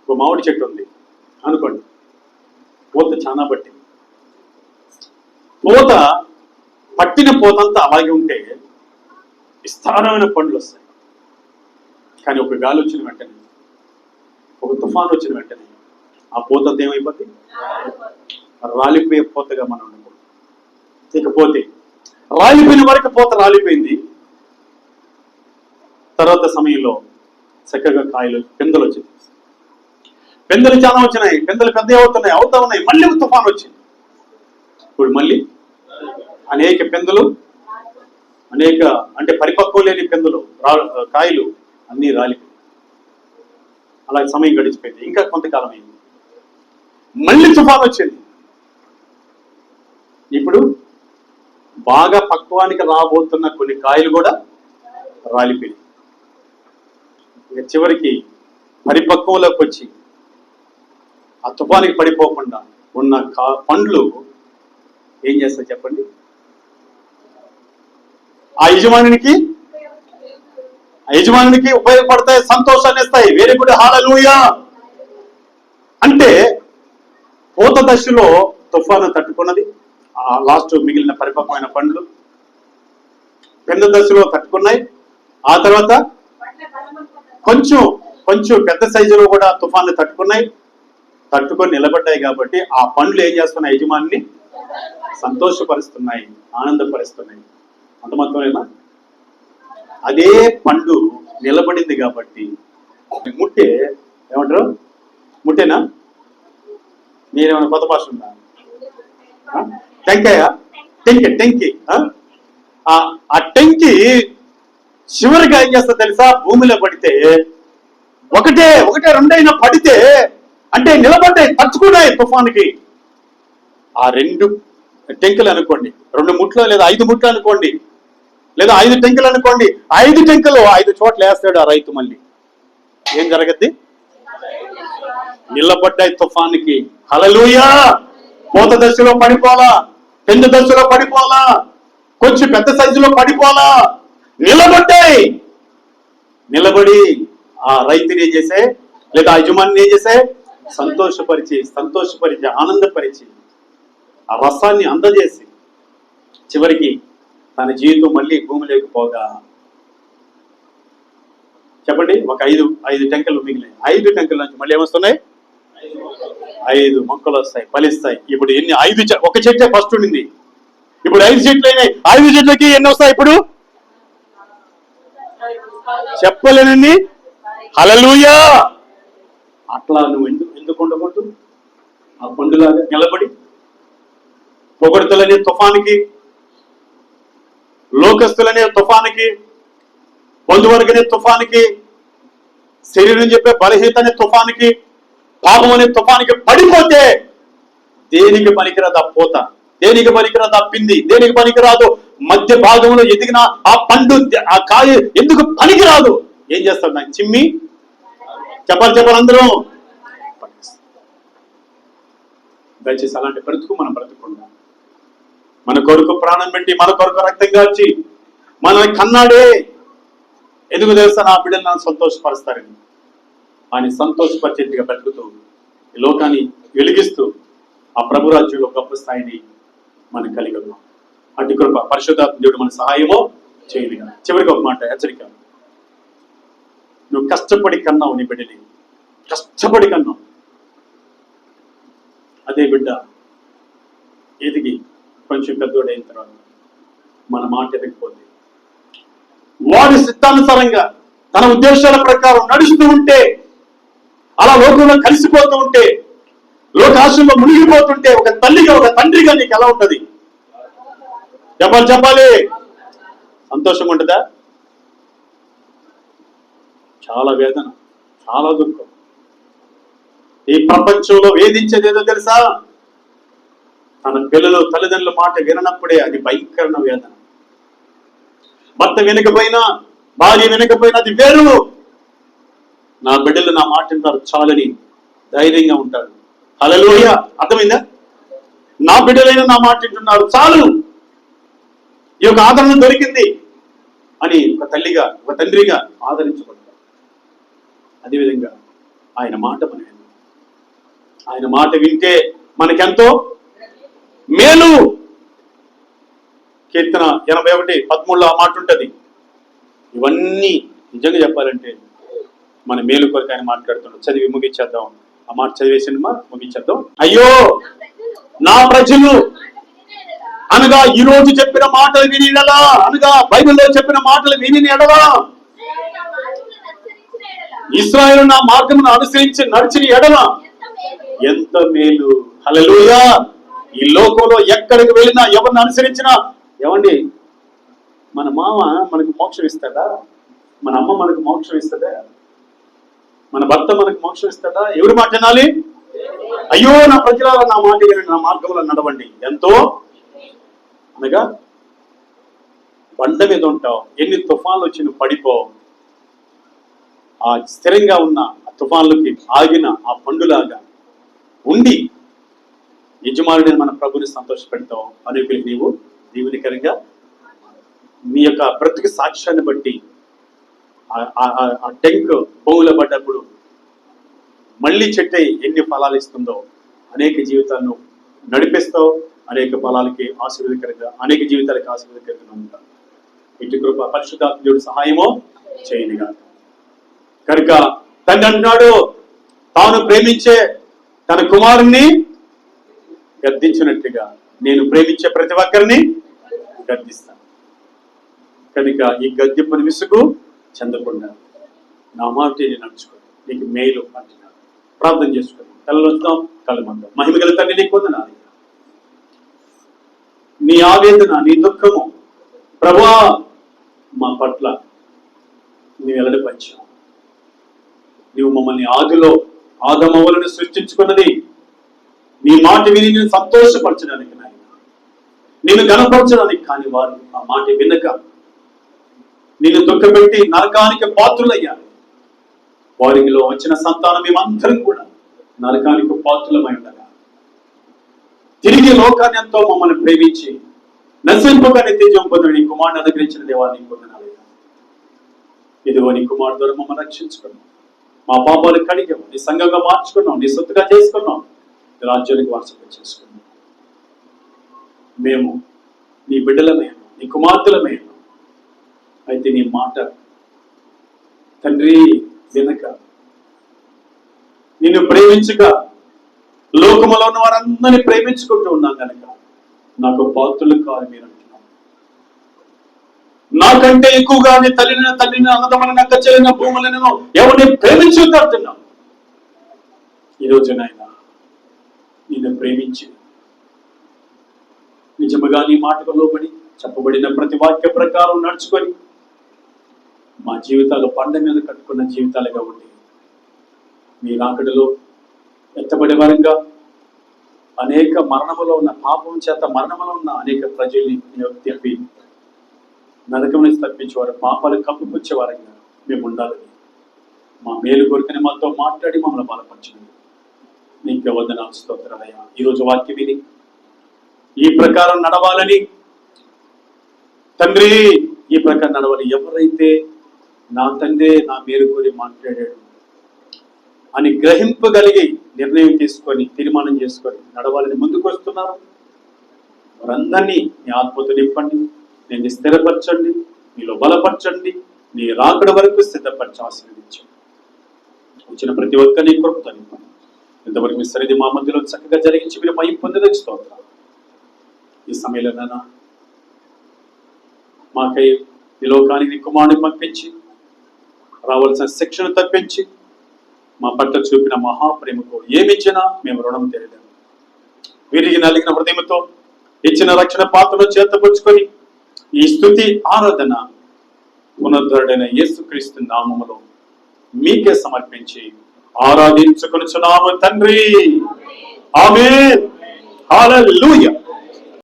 ఒక మామిడి చెట్టు ఉంది అనుకోండి, పూత చాలా పట్టింది. పూత పట్టిన పూతంతా అలాగే ఉంటే విస్తారమైన పండ్లు వస్తాయి. కానీ ఒక గాలి వచ్చిన వెంటనే, ఒక తుఫాను వచ్చిన వెంటనే ఆ పూత ఏమైపోద్ది? రాలిపోయే పూతగా మనం ఉండకూడదు. ఇకపోతే రాలిపోయిన వరకు పూత రాలిపోయింది. తర్వాత సమయంలో చక్కగా కాయలు, పిందెలు వచ్చింది. పిందెలు చాలా వచ్చినాయి, పిందెలు పెద్ద అవుతా ఉన్నాయి. మళ్ళీ తుఫాను వచ్చింది. ఇప్పుడు మళ్ళీ అనేక పిందెలు, అనేక అంటే పరిపక్వం లేని పిందెలు, కాయలు అన్నీ రాలిపోయి అలా సమయం గడిచిపోయింది. ఇంకా కొంతకాలం అయింది, మళ్ళీ తుఫాను వచ్చింది. ఇప్పుడు బాగా పక్వానికి రాబోతున్న కొన్ని కాయలు కూడా రాలిపోయింది. ఇక చివరికి పరిపక్వంలోకి వచ్చి ఆ తుఫానికి పడిపోకుండా ఉన్న పండ్లు ఏం చేస్తాయి చెప్పండి? ఆ యజమానికి ఉపయోగపడతాయి, సంతోషాన్ని ఇస్తాయి. వెరీ గుడ్, హల్లెలూయా. అంటే పూత దశలో తుఫాను తట్టుకున్నది, లాస్ట్ మిగిలిన పరిపక్వమైన పండ్లు పిందె దశలో తట్టుకున్నాయి. ఆ తర్వాత కొంచెం పెద్ద సైజులో కూడా తుఫాన్లు తట్టుకొని నిలబడ్డాయి. కాబట్టి ఆ పండ్లు ఏం చేస్తున్నాయి? యజమానిని సంతోషపరుస్తున్నాయి, ఆనందపరుస్తున్నాయి. అంత మాత్రమేనా? అదే పండు నిలబడింది కాబట్టి ముట్టే ఏమంటారు? ముట్టేనా? మీరేమైనా కొత్త భాష ఉందా? టెంకాయ, టెంకి. ఆ టెంకి చివరిగా ఏం చేస్తా తెలుసా? భూమిలో పడితే ఒకటే రెండైనా పడితే అంటే నిలబడ్డాయి, తచ్చుకున్నాయి తుఫానికి. ఆ 2 టెంకులు అనుకోండి, 2 ముట్లు లేదా 5 ముట్లు అనుకోండి, లేదా 5 టెంకులు అనుకోండి. 5 టెంకులు 5 చోట్ల వేస్తాడు ఆ రైతు. మళ్ళీ ఏం జరగద్ది? నిలబడ్డాయి తుఫానికి. హల్లెలూయా. పూత దశలో పడిపోలా, పిందె దశలో పడిపోలా, కొంచెం పెద్ద సైజులో పడిపోలా, నిలబడి ఆ రైతుని ఏం చేసే, లేదా యజమానిని ఏం చేసే? సంతోషపరిచి ఆనందపరిచి ఆ రసాన్ని అందజేసి చివరికి తన జీవితం మళ్ళీ భూమిలోకి పోగా చెప్పండి, ఒక 5 టెంకలు మిగిలినాయి. 5 టెంకల నుంచి మళ్ళీ ఏమొస్తున్నాయి? 5 మొక్కలు వస్తాయి, ఫలిస్తాయి. ఇప్పుడు ఎన్ని? 5 ఒక చెట్టే ఫస్ట్ ఉండింది, ఇప్పుడు 5 చెట్లు అయినాయి. 5 చెట్లకి ఎన్ని వస్తాయి ఇప్పుడు? చెప్పలేనండి. హల్లెలూయా. అట్లా నువ్వు ఎందుకు ఉండకూడదు? ఆ పండులాగా నిలబడి పొగడుతలనే తుఫానికి, లోకస్తులనే తుఫానికి, బంధువర్గనే తుఫానికి, శరీరం చెప్పే బలహీనత అనే తుఫానికి, పాపం అనే తుఫానికి పడిపోతే దేనికి పనికిరాదు ఆ పూత, దేనికి పనికిరాదు ఆ పిండి, దేనికి పనికిరాదు మధ్య భాగంలో ఎదిగిన ఆ పండు, ఆ కాయ ఎందుకు పనికిరాదు? ఏం చేస్తాడు? నాకు చిమ్మి చెప్పాలి అందరూ. దయచేసి అలాంటి బ్రతుకు మనం బ్రతుకుండా, మన కొరకు ప్రాణం పెట్టి, మన కొరకు రక్తం కాచి మనల్ని కన్నాడే. ఎందుకు తెలుసా? నా బిడ్డలు నన్ను సంతోషపరుస్తారని. ఆయన సంతోషపరిచేట్టుగా బ్రతుకుతూ ఈ లోకాన్ని వెలిగిస్తూ ఆ ప్రభురాజ్యంలో గొప్ప స్థాయిని మనం కలిగి ఉన్నాం. అటు కృప పరిశుద్ధాత్మ దేవుడు మన సహాయమో చేయదుగా. చివరికి ఒక మాట హెచ్చరిక. నువ్వు కష్టపడి కన్నావు, నీ బిడ్డని కష్టపడి కన్నావు. అదే బిడ్డ ఎదిగి కొంచెం పెద్దోడైన తర్వాత మన మాట ఎదగకపోతే, వాడి సిద్ధానుసారంగా తన ఉద్దేశాల ప్రకారం నడుస్తూ ఉంటే, అలా లోకంలో కలిసిపోతూ ఉంటే, లోకాశంలో మునిగిపోతుంటే, ఒక తల్లిగా ఒక తండ్రిగా నీకు ఎలా ఉంటది? చెప్పాలి. సంతోషంగా ఉంటుందా? చాలా వేదన, చాలా దుఃఖం. ఈ ప్రపంచంలో వేధించేది ఏదో తెలుసా? తన పిల్లలు తల్లిదండ్రుల మాట విననప్పుడే అది భయంకరమైన వేదన. భర్త వినకపోయినా, భార్య వినకపోయినా అది వేరు. నా బిడ్డలు నా మాట వింటారు చాలని ధైర్యంగా ఉంటాడు. హల్లెలూయా. అర్థమైందా? నా బిడ్డలైనా నా మాట వింటున్నారు చాలు, ఈ యొక్క ఆదరణ దొరికింది అని ఒక తల్లిగా, ఒక తండ్రిగా ఆదరించబడతారు. అదేవిధంగా ఆయన మాట మనం ఆయన మాట వింటే మనకెంతో మేలు. కీర్తన 81:13 ఆ మాట ఉంటుంది. ఇవన్నీ నిజంగా చెప్పాలంటే మన మేలు కొరకు ఆయన మాట్లాడుతున్నాడు. చదివి ముగించేద్దాం. ఆ మాట చదివేసింది ముగించేద్దాం. అయ్యో నా ప్రజలు అనగా ఈ రోజు చెప్పిన మాటలు విని ఎడలా, అనగా బైబిల్లో చెప్పిన మాటలు విని ఎడలా, ఇశ్రాయేలు నా మార్గమును అనుసరించి నడిచిన ఎడల ఎంత మేలు. హల్లెలూయా. ఈ లోకంలో ఎక్కడికి వెళ్ళినా ఎవరిని అనుసరించినా, ఏమండి మన మామ మనకు మోక్షం ఇస్తాడా? మన అమ్మ మనకు మోక్షం ఇస్తుందా? మన భర్త మనకు మోక్షం ఇస్తాడా? ఎవరి మాట వినాలి? అయ్యో నా ప్రజలారా నా మాట వినండి, నా మార్గంలో నడవండి. ఎంతో అనగా బండ మీద ఉంటావు, ఎన్ని తుఫాన్లు వచ్చి నువ్వు పడిపో, ఆ స్థిరంగా ఉన్న ఆ తుఫాన్లకి ఆగిన ఆ పండులాగా ఉండి యజమానుడిని మన ప్రభుని సంతోషపెడతావు. అనేకులకి నీవు దీవెనకరంగా నీ యొక్క బ్రతుకు సాక్ష్యాన్ని బట్టి ఆ టెంక్ భూమిలో పడ్డప్పుడు మళ్ళీ చెట్టు ఎన్ని ఫలాలు ఇస్తుందో అనేక జీవితాలను నడిపిస్తావు. అనేక ఫలాలకి ఆశీర్వదకరంగా, అనేక జీవితాలకి ఆశీర్వదకరంగా ఉంటావు. ఇటు కృప పరిశుద్ధాత్ముడు సహాయమో చేయనిగా. కనుక తండ్రి అంటున్నాడు, తాను ప్రేమించే తన కుమారుణ్ణి గద్దించినట్టుగా నేను ప్రేమించే ప్రతి ఒక్కరిని గద్దిస్తాను. కనుక ఈ గద్దింపుని విసుగు చెందకుండా నా మాట నడుచుకో, నీకు మేలు అంటున్నాడు. ప్రార్థన చేసుకున్నాం. కళ్ళొద్దాం, కళ్ళు మందాం. మహిమగల తండ్రి నీకు వందనాలు. నీ ఆవేదన, నీ దుఃఖము ప్రభువా మా పట్ల నీవు వెల్లడిపరిచావు. నీవు మమ్మల్ని ఆదిలో ఆదమవ్వలను సృష్టించుకున్నది నీ మాట విని నేను సంతోషపరచడానికి, నాయన నేను గణపరచడానికి. కానీ వారు ఆ మాట వినక నిన్ను దుఃఖపెట్టి నరకానికి పాత్రులయ్యారు. వారిలో వచ్చిన సంతానం మేమందరం కూడా నరకానికి పాత్రులమై ఉండగా తిరిగి లోకాన్ని ఎంతో మమ్మల్ని ప్రేమించి నశింపగా నిత్యజీవం పొందిన నీ కుమారుని అనుగ్రహించిన దేవాన్ని పొందినాలి. ఇదిగో నీ కుమారుడు ద్వారా మమ్మల్ని రక్షించుకున్నాం, మా పాపాలు కడిగాం, నీ సంఘంగా మార్చుకున్నాం, నీ సొత్తుగా చేసుకున్నాం, రాజ్యానికి వారసత్వం చేసుకున్నాం. మేము నీ బిడ్డలమేను, నీ కుమార్తెలమేను. అయితే నీ మాట తండ్రి వెనక నిన్ను ప్రేమించక లోకములో ఉన్న వారందరినీ ప్రేమించుకుంటూ ఉన్నాం కనుక నాకు పాత్రలు కాదు మీరు అంటున్నాం. నాకంటే ఎక్కువగా నీ తల్లిని అన్నదమ్మని నక్క చెల్లిన భూములను ఎవరిని ప్రేమించుకుంటున్నాం. ఈరోజు నాయన నిన్ను ప్రేమించి నిజముగా నీ మాటకు లోబడి చెప్పబడిన ప్రతి వాక్య ప్రకారం నడుచుకొని మా జీవితాలు పండ మీద కట్టుకున్న జీవితాలుగా ఉండి మీ రాకడలో ఎత్తబడే వారంగా అనేక మరణములో ఉన్న పాపం చేత మరణములో ఉన్న అనేక ప్రజల్ని తెప్పి నరకం నుంచి తప్పించేవారు, పాపాలు కప్పుపుచ్చేవారంగా మేము ఉండాలని మా మేలు కోరికని మాతో మాట్లాడి మమ్మల్ని బలపరచండి. నీకే వందనాలు, స్తోత్రాలయ్యా. ఈరోజు వాక్యం విని ఈ ప్రకారం నడవాలని తండ్రి, ఈ ప్రకారం నడవాలి. ఎవరైతే నా తండ్రి నా మేలు కోరి మాట్లాడాడు అని గ్రహింపగలిగి నిర్ణయం తీసుకొని తీర్మానం చేసుకొని నడవాలని ముందుకు వస్తున్నారు, వారందరినీ నీ ఆత్మతో నింపండి, నేను స్థిరపరచండి, నీలో బలపరచండి, నీ రాకడ వరకు సిద్ధపరచి ఆశీర్వదించండి. వచ్చిన ప్రతి ఒక్కరిని కృపతో నింపండి. ఇంతవరకు మీ సరిది మా మధ్యలో చక్కగా జరిగించి మీరు మహిమ పొందేదని స్తోత్రాలు. ఈ సమయంలో నాన్న మాకై ఈ లోకానికి నీ కుమారుని పంపించి రావాల్సిన శిక్షను తప్పించి మా పట్ల చూపిన మహాప్రేమకు ఏమిచ్చినా మేము రుణం తెలియలేము. విరిగి నలిగిన హృదయంతో ఇచ్చిన రక్షణ పాత్రలో చేతపుచ్చుకొని ఈ స్తుతి ఆరాధన పునరుద్ధరుడైన యేసుక్రీస్తు నామములో మీకే సమర్పించి ఆరాధించుకొనుచున్నాము తండ్రి. ఆమేన్. హల్లెలూయా.